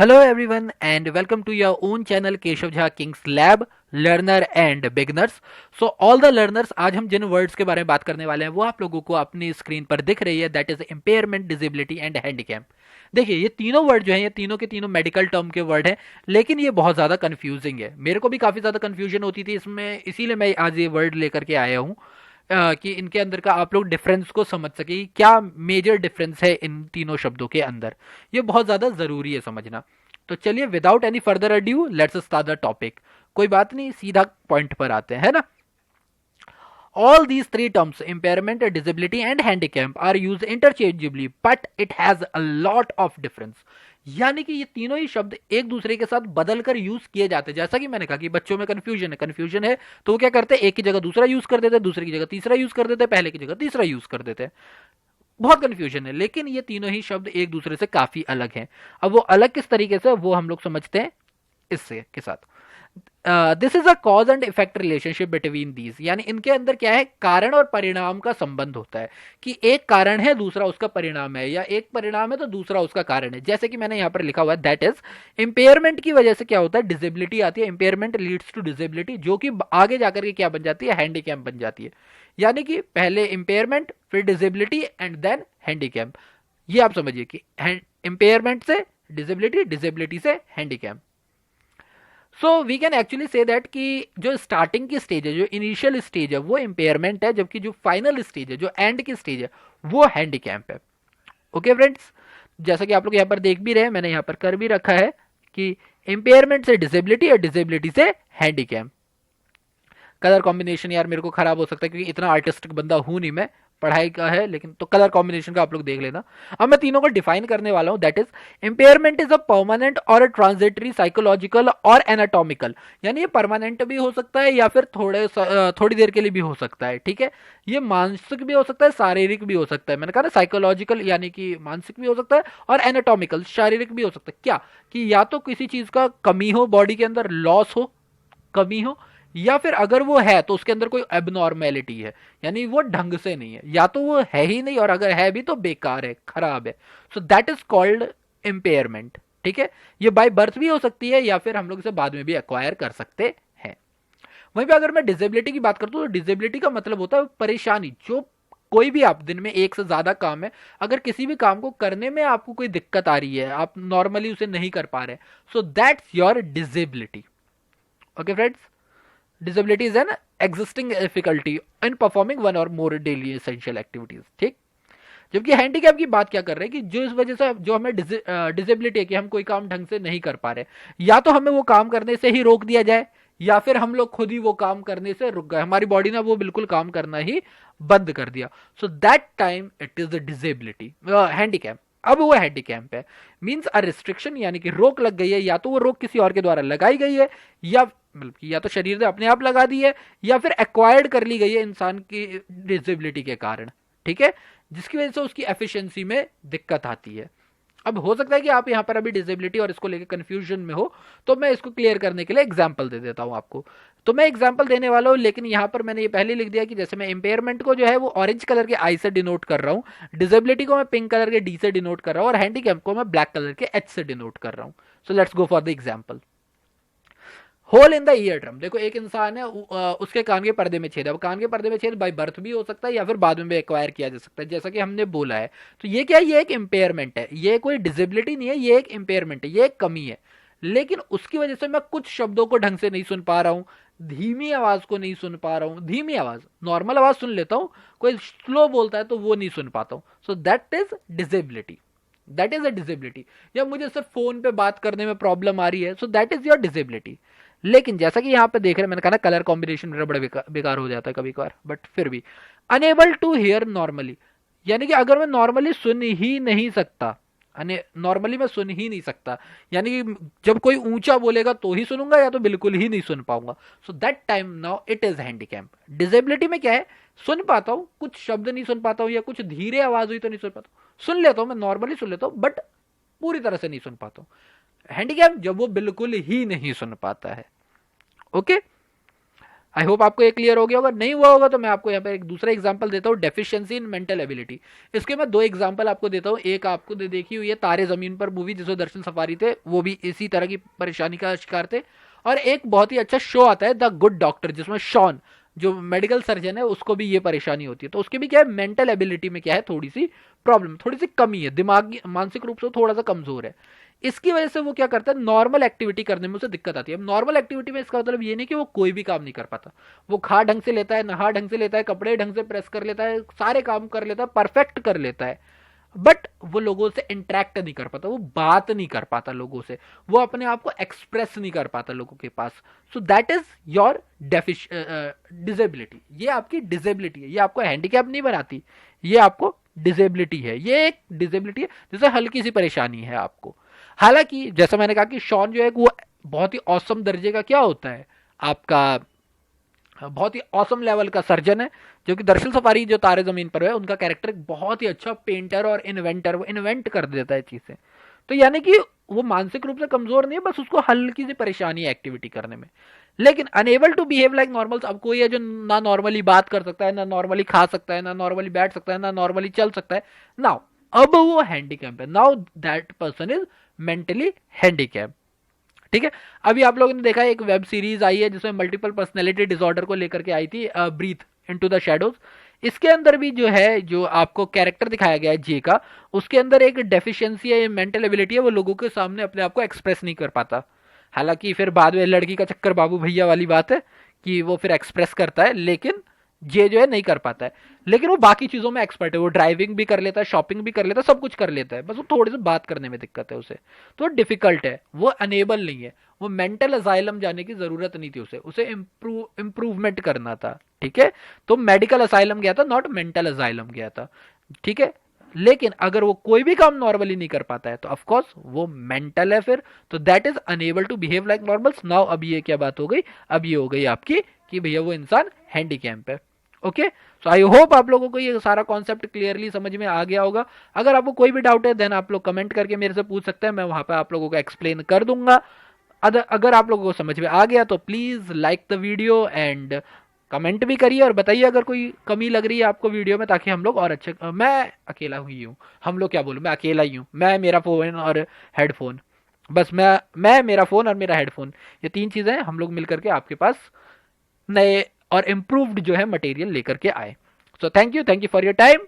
Hello everyone and welcome to your own channel Keshav Jha Kings lab learner and beginners. So all the learners, आज हम जिन words के बारे में बात करने वाले हैं वो आप लोगों को अपनी स्क्रीन पर दिख रही है, that is impairment, disability and handicap. देखिए ये तीनों वर्ड जो हैं, ये तीनों के तीनों मेडिकल टर्म के वर्ड हैं, लेकिन ये बहुत ज़्यादा कंफ्यूजिंग है। मेरे को भी काफ़ी ज़्यादा कंफ्यूजन होती थी इसमें, इसीलिए मैं आज ये वर्ड लेकर के आया हूँ कि इनके अंदर का आप लोग डिफरेंस को समझ सके, क्या मेजर डिफरेंस है इन तीनों शब्दों के अंदर। ये बहुत ज़्यादा ज़रूरी है समझना। तो चलिए without any further adieu let's start the topic. कोई बात नहीं, सीधा पॉइंट पर आते हैं, है ना। All these three terms, impairment, disability and handicap, are used interchangeably, but it has a lot of difference. यानी कि ये तीनों ही शब्द एक दूसरे के साथ बदलकर यूज किए जाते हैं। जैसा कि मैंने कहा कि बच्चों में कंफ्यूजन है तो वो क्या करते हैं, एक की जगह दूसरा यूज कर देते हैं, दूसरे की जगह तीसरा यूज कर देते हैं, पहले की जगह तीसरा यूज कर देते हैं। बहुत कंफ्यूजन है, लेकिन ये तीनों ही शब्द एक दूसरे से काफी अलग हैं। अब वो अलग किस तरीके से, वो हम लोग समझते हैं इससे के साथ। This is a cause and effect relationship between these, यानी इनके अंदर क्या है, कारण और परिणाम का संबंध होता है कि एक कारण है दूसरा उसका परिणाम है, या एक परिणाम है तो दूसरा उसका कारण है। जैसे कि मैंने यहां पर लिखा हुआ है, दैट इज इंपेयरमेंट की वजह से क्या होता है, डिसेबिलिटी आती है। इंपेयरमेंट लीड्स टू डिसेबिलिटी, जो कि आगे जाकर के क्या बन जाती है, हैंडीकैप बन जाती है। यानी कि पहले इंपेयरमेंट, फिर डिसेबिलिटी एंड देन हैंडीकैप। ये आप समझिए कि इंपेयरमेंट से डिसेबिलिटी, डिसेबिलिटी से handicap. So we can actually say that कि जो स्टार्टिंग की स्टेज है, जो इनिशियल स्टेज है, वो इंपेयरमेंट है, जबकि जो फाइनल स्टेज है, जो एंड की स्टेज है, वो हैंडीकैप है। ओके फ्रेंड्स, जैसा कि आप लोग यहाँ पर देख भी रहे हैं, मैंने यहाँ पर कर भी रखा है कि इंपेयरमेंट से डिसेबिलिटी और डिसेबिलिटी से हैंडीकैप। कलर कॉम्बिनेशन यार मेरे को खराब हो सकता है क्योंकि इतना आर्टिस्टिक बंदा हूं नहीं मैं, पढ़ाई का है, लेकिन तो कलर कॉम्बिनेशन का आप लोग देख लेना। अब मैं तीनों को डिफाइन करने वाला हूं, that is impairment is a permanent और ट्रांजिटरी, साइकोलॉजिकल और एनाटॉमिकल। यानी ये परमानेंट भी हो सकता है या फिर थोड़ी देर के लिए भी हो सकता है, ठीक है। ये मानसिक भी हो सकता है, शारीरिक भी हो सकता है। मैंने कहा ना साइकोलॉजिकल यानी कि मानसिक भी हो सकता है, और एनाटॉमिकल शारीरिक भी हो सकता है। क्या कि या तो किसी चीज का कमी हो, बॉडी के अंदर लॉस हो, कमी हो, या फिर अगर वो है तो उसके अंदर कोई एबनॉर्मेलिटी है, यानी वो ढंग से नहीं है, या तो वो है ही नहीं, और अगर है भी तो बेकार है, खराब है। सो दैट इज कॉल्ड इम्पेयरमेंट, ठीक है। ये बाय बर्थ भी हो सकती है या फिर हम लोग इसे बाद में भी एक्वायर कर सकते हैं। वहीं पे अगर मैं डिसेबिलिटी की बात करता हूँ तो डिसेबिलिटी का मतलब होता है परेशानी। जो कोई भी आप दिन में एक से ज्यादा काम है, अगर किसी भी काम को करने में आपको कोई दिक्कत आ रही है, आप नॉर्मली उसे नहीं कर पा रहे, so that's your disability. Okay friends, disability is an existing difficulty in performing one or more daily essential activities, ठीक। जबकि हैंडीकैप की बात क्या कर रहे हैं कि जो इस वजह से जो हमें डिसेबिलिटी है कि हम कोई काम ढंग से नहीं कर पा रहे, या तो हमें वो काम करने से ही रोक दिया जाए, या फिर हम लोग खुद ही वो काम करने से रुक गए, हमारी बॉडी ने वो बिल्कुल काम करना ही बंद कर दिया। So that time it is the disability, handicap. अब वो हैंडीकैप है, मीन्स अ रिस्ट्रिक्शन, यानी कि रोक लग गई है, या तो वो रोक किसी और के द्वारा लगाई गई है, या मतलब कि या तो शरीर ने अपने आप लगा दी है, या फिर एक्वायर्ड कर ली गई है इंसान की डिसेबिलिटी के कारण, ठीक है, जिसकी वजह से उसकी एफिशिएंसी में दिक्कत आती है। अब हो सकता है कि आप यहाँ पर अभी डिसेबिलिटी और इसको लेकर कंफ्यूजन में हो, तो मैं इसको क्लियर करने के लिए एग्जांपल दे देता हूँ आपको। तो मैं एग्जांपल देने वाला हूँ, लेकिन यहाँ पर मैंने ये पहले लिख दिया कि जैसे मैं इंपेयरमेंट को जो है वो ऑरेंज कलर के आई से डिनोट कर रहा हूँ, डिसेबिलिटी को मैं पिंक कलर के डी से डिनोट कर रहा हूँ, और हैंडीकैप को मैं ब्लैक कलर के एच से डिनोट कर रहा हूँ। So let's go for the example. Hole in the eardrum, देखो एक इंसान है, उसके कान के पर्दे में छेद है। अब कान के पर्दे में छेद बाय बर्थ भी हो सकता है या फिर बाद में भी एक्वायर किया जा सकता है, जैसा कि हमने बोला है। तो ये क्या है, ये एक इम्पेयरमेंट है, ये कोई डिसेबिलिटी नहीं है, ये एक इम्पेयरमेंट है, ये एक कमी है। लेकिन उसकी वजह से मैं कुछ शब्दों को ढंग से नहीं सुन पा रहा हूँ, धीमी आवाज को नहीं सुन पा रहा हूँ। धीमी आवाज, नॉर्मल आवाज सुन लेता हूँ, कोई स्लो बोलता है तो वो नहीं सुन पाता हूँ। सो that is disability, that is a disability. या मुझे सिर्फ फोन पे बात करने में प्रॉब्लम आ रही है, सो दैट इज योर डिसेबिलिटी। लेकिन जैसा कि यहाँ पे देख रहे हैं, मैंने कहा ना कलर कॉम्बिनेशन मेरा बड़ा बेकार हो जाता है कभी कभार, बट फिर भी अनेबल टू हियर नॉर्मली, यानी कि अगर मैं नॉर्मली सुन ही नहीं सकता, नॉर्मली मैं सुन ही नहीं सकता, यानी कि जब कोई ऊंचा बोलेगा तो ही सुनूंगा, या तो बिल्कुल ही नहीं सुन पाऊंगा। So that time now it is handicap. Disability में क्या है, सुन पाता हूं, कुछ शब्द नहीं सुन पाता हूं, या कुछ धीरे आवाज हुई तो नहीं सुन पाता हूं, सुन लेता हूं, मैं नॉर्मली सुन लेता हूं, बट पूरी तरह से नहीं सुन पाता हूं। हैंडीकैप जब वो बिल्कुल ही नहीं सुन पाता है। ओके, आई होप आपको ये क्लियर हो गया होगा। नहीं हुआ होगा तो मैं आपको यहाँ पे एक दूसरा एग्जांपल देता हूँ, डेफिशिएंसी इन मेंटल एबिलिटी। इसके मैं दो एग्जांपल आपको देता हूँ। एक आपको देखी हुई है तारे जमीन पर मूवी, जिसमें दर्शन सफारी थे, वो भी इसी तरह की परेशानी का शिकार थे। और एक बहुत ही अच्छा शो आता है द गुड डॉक्टर, जिसमें शॉन जो मेडिकल सर्जन है उसको भी ये परेशानी होती है। तो उसके भी क्या है, मेंटल एबिलिटी में क्या है, थोड़ी सी प्रॉब्लम, थोड़ी सी कमी है, दिमागी मानसिक रूप से थोड़ा सा कमजोर है। इसकी वजह से वो क्या करता है, नॉर्मल एक्टिविटी करने में उसे दिक्कत आती है। अब नॉर्मल एक्टिविटी में इसका मतलब ये नहीं कि वो कोई भी काम नहीं कर पाता। वो खा ढंग से लेता है, नहा ढंग से लेता है, कपड़े ढंग से प्रेस कर लेता है, सारे काम कर लेता है, परफेक्ट कर लेता है, बट वो लोगों से इंटरेक्ट नहीं कर पाता, वो बात नहीं कर पाता लोगों से, वो अपने आप को एक्सप्रेस नहीं कर पाता लोगों के पास। So that is your disability. ये आपकी डिसेबिलिटी है, ये आपको हैंडीकैप नहीं बनाती, ये आपको डिसेबिलिटी है। ये एक डिसेबिलिटी है, जैसे हल्की सी परेशानी है आपको। हालांकि जैसा मैंने कहा कि शॉन जो है वो बहुत ही औसम दर्जे का क्या होता है आपका, बहुत ही औसम लेवल का सर्जन है, जो कि दरअसल सफारी जो तारे जमीन पर है उनका कैरेक्टर एक बहुत ही अच्छा पेंटर और इन्वेंटर, वो इन्वेंट कर देता है चीजें। तो यानी कि वो मानसिक रूप से कमजोर नहीं है, बस उसको हल्की सी परेशानी है एक्टिविटी करने में, लेकिन unable to behave like normals. अब कोई है जो ना नॉर्मली बात कर सकता है, ना नॉर्मली खा सकता है, ना नॉर्मली बैठ सकता है, ना नॉर्मली चल सकता है, नाउ अब वो हैंडीकैप है, now that person is mentally handicap. ठीक है। अभी आप लोगों ने देखा एक वेब सीरीज आई है जिसमें मल्टीपल पर्सनैलिटी डिसऑर्डर को लेकर के आई थी, ब्रीथ इनटू द शैडोज। इसके अंदर भी जो है, जो आपको कैरेक्टर दिखाया गया है जे का, उसके अंदर एक डेफिशिएंसी है, मेंटल एबिलिटी है, वो लोगों के सामने अपने आप को एक्सप्रेस नहीं कर पाता। हालांकि फिर बाद में लड़की का चक्कर बाबू भैया वाली बात है कि वो फिर एक्सप्रेस करता है, लेकिन जे जो है नहीं कर पाता है। लेकिन वो बाकी चीजों में एक्सपर्ट है, वो ड्राइविंग भी कर लेता है, शॉपिंग भी कर लेता है, सब कुछ कर लेता है, बस वो थोड़ी सी बात करने में दिक्कत है उसे, तो डिफिकल्ट है, वो अनेबल नहीं है। वो मेंटल असाइलम जाने की जरूरत नहीं थी उसे, उसे इम्प्रूवमेंट करना था। ठीक है। तो मेडिकल असाइलम गया था, नॉट मेंटल असाइलम गया था। ठीक है। लेकिन अगर वो कोई भी काम नॉर्मली नहीं कर पाता है तो ऑफ कोर्स वो मेंटल है फिर, तो that is unable to behave like normals. Now अब ये क्या बात हो गई, अब ये हो गई आपकी कि भैया वो इंसान हैंडीकैप है। ओके, सो आई होप आप लोगों को ये सारा कॉन्सेप्ट क्लियरली समझ में आ गया होगा। अगर आपको कोई भी डाउट है देन आप लोग कमेंट करके मेरे से पूछ सकते हैं, मैं वहां पे आप लोगों को एक्सप्लेन कर दूंगा। अगर आप लोगों को समझ में आ गया तो please like the video and comment भी करिए और बताइए अगर कोई कमी लग रही है आपको वीडियो में, ताकि हम लोग और अच्छे, मैं अकेला ही हूँ, हम लोग क्या बोलूँ, मैं अकेला ही हूँ, मैं, मेरा फोन और हेडफोन, बस मैं मेरा फोन और मेरा हेडफोन, ये तीन चीजें हम लोग मिलकर के आपके पास नए और इम्प्रूव्ड जो है मटेरियल लेकर के आए। So thank you for your time.